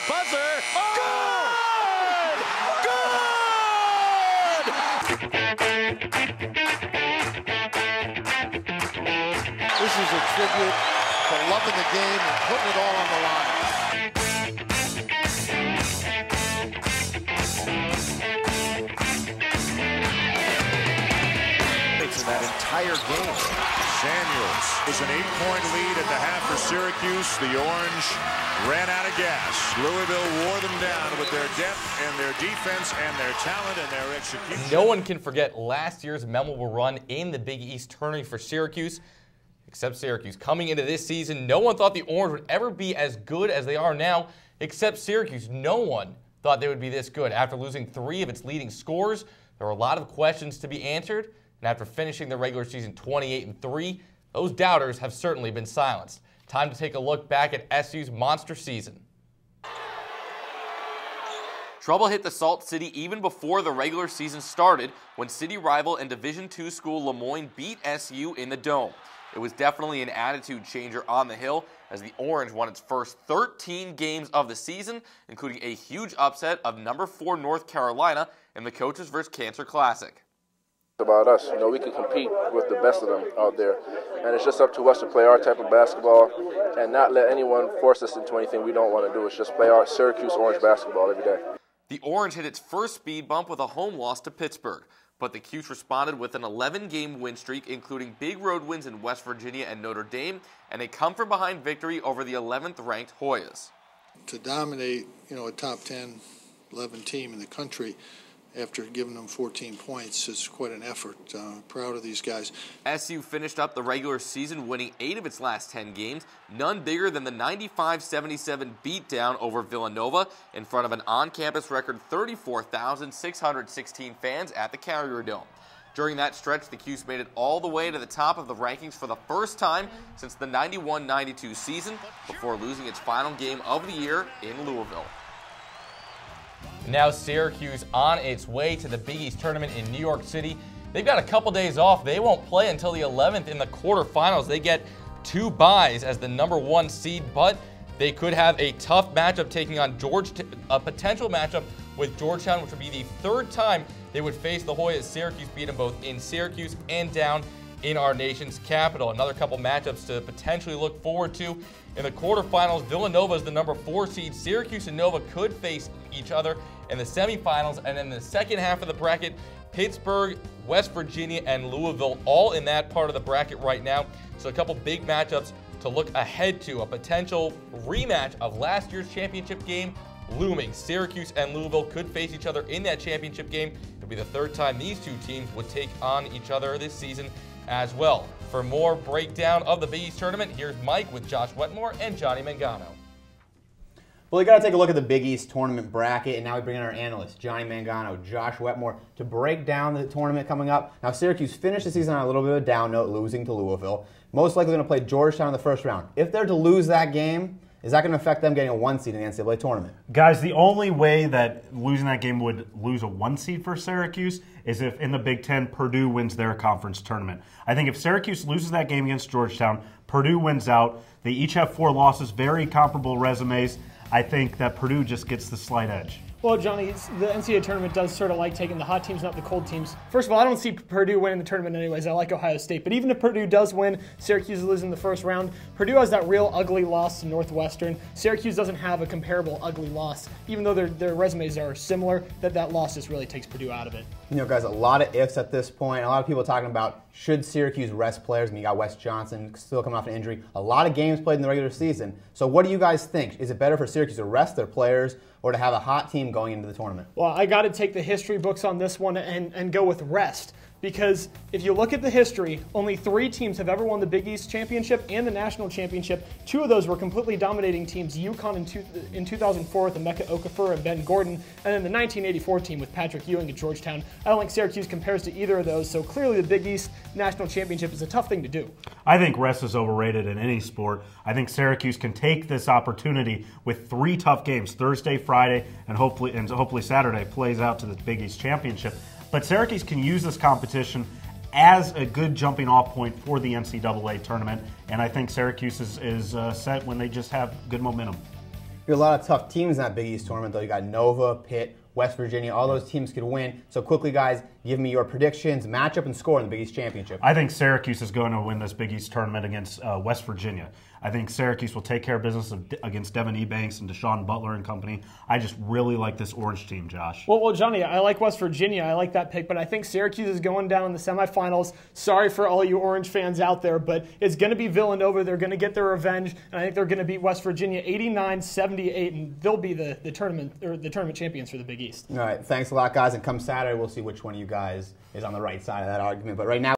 buzzer. Oh! Good! This is a tribute to loving the game and putting it all on the line. In that entire game. Samuels is an 8-point lead at the half for Syracuse. The Orange ran out of gas. Louisville wore them down with their depth and their defense and their talent and their execution. No one can forget last year's memorable run in the Big East tournament for Syracuse, except Syracuse. Coming into this season, no one thought the Orange would ever be as good as they are now, except Syracuse. No one thought they would be this good. After losing 3 of its leading scorers, there were a lot of questions to be answered. And after finishing the regular season 28-3, those doubters have certainly been silenced. Time to take a look back at SU's monster season. Trouble hit the Salt City even before the regular season started when city rival and Division II school Le Moyne beat SU in the Dome. It was definitely an attitude changer on the Hill as the Orange won its first 13 games of the season, including a huge upset of number 4 North Carolina in the Coaches vs. Cancer Classic. About us, we can compete with the best of them out there, and it's just up to us to play our type of basketball and not let anyone force us into anything we don't want to do. It's just play our Syracuse Orange basketball every day. The Orange hit its first speed bump with a home loss to Pittsburgh, but the Cutes responded with an 11-game win streak, including big road wins in West Virginia and Notre Dame, and a come-from-behind victory over the 11th-ranked Hoyas. To dominate, a top 10, 11 team in the country, after giving them 14 points, is quite an effort. Proud of these guys. SU finished up the regular season winning 8 of its last 10 games, none bigger than the 95-77 beatdown over Villanova in front of an on-campus record 34,616 fans at the Carrier Dome. During that stretch, the Cuse made it all the way to the top of the rankings for the first time since the 91-92 season before losing its final game of the year in Louisville. Now Syracuse on its way to the Big East tournament in New York City. They've got a couple days off. They won't play until the 11th in the quarterfinals. They get 2 byes as the number 1 seed, but they could have a tough matchup taking on a potential matchup with Georgetown, which would be the 3rd time they would face the Hoyas. Syracuse beat them both in Syracuse and down in our nation's capital. Another couple matchups to potentially look forward to. In the quarterfinals, Villanova is the number 4 seed. Syracuse and Nova could face each other in the semifinals. And in the second half of the bracket, Pittsburgh, West Virginia, and Louisville all in that part of the bracket right now. So a couple big matchups to look ahead to. A potential rematch of last year's championship game looming. Syracuse and Louisville could face each other in that championship game. It'll be the 3rd time these 2 teams would take on each other this season as well. For more breakdown of the Big East tournament, here's Mike with Josh Wetmore and Johnny Mangano. Well, you got to take a look at the Big East tournament bracket, and now we bring in our analysts, Johnny Mangano, Josh Wetmore, to break down the tournament coming up. Now, Syracuse finished the season on a little bit of a down note, losing to Louisville. Most likely going to play Georgetown in the first round. If they're to lose that game, is that going to affect them getting a 1 seed in the NCAA tournament? Guys, the only way that losing that game would lose a 1 seed for Syracuse is if in the Big Ten, Purdue wins their conference tournament. I think if Syracuse loses that game against Georgetown, Purdue wins out. They each have 4 losses, very comparable resumes. I think that Purdue just gets the slight edge. Well, Johnny, the NCAA tournament does sort of like taking the hot teams, not the cold teams. First of all, I don't see Purdue winning the tournament anyways. I like Ohio State. But even if Purdue does win, Syracuse loses in the first round. Purdue has that real ugly loss to Northwestern. Syracuse doesn't have a comparable ugly loss. Even though their resumes are similar, that loss just really takes Purdue out of it. Guys, a lot of ifs at this point. A lot of people talking about should Syracuse rest players. I mean, you got Wes Johnson still coming off an injury. A lot of games played in the regular season. So what do you guys think? Is it better for Syracuse to rest their players or to have a hot team going into the tournament? Well, I got to take the history books on this one and go with rest. Because if you look at the history, only 3 teams have ever won the Big East Championship and the National Championship. 2 of those were completely dominating teams, UConn in 2004 with Emeka Okafor and Ben Gordon, and then the 1984 team with Patrick Ewing at Georgetown. I don't think Syracuse compares to either of those, so clearly the Big East National Championship is a tough thing to do. I think rest is overrated in any sport. I think Syracuse can take this opportunity with 3 tough games, Thursday, Friday, and hopefully Saturday plays out to the Big East Championship. But Syracuse can use this competition as a good jumping off point for the NCAA tournament, and I think Syracuse is set when they just have good momentum. You have a lot of tough teams in that Big East tournament, though. You got Nova, Pitt, West Virginia. All those teams could win. So quickly, guys, give me your predictions, matchup, and score in the Big East Championship. I think Syracuse is going to win this Big East tournament against West Virginia. I think Syracuse will take care of business against Devin Ebanks and Deshaun Butler and company. I just really like this Orange team, Josh. Well, Johnny, I like West Virginia. I like that pick, but I think Syracuse is going down in the semifinals. Sorry for all you Orange fans out there, but it's going to be Villanova. They're going to get their revenge, and I think they're going to beat West Virginia 89-78, and they'll be the tournament champions for the Big East. All right, thanks a lot, guys, and come Saturday, we'll see which one of you guys is on the right side of that argument. But right now,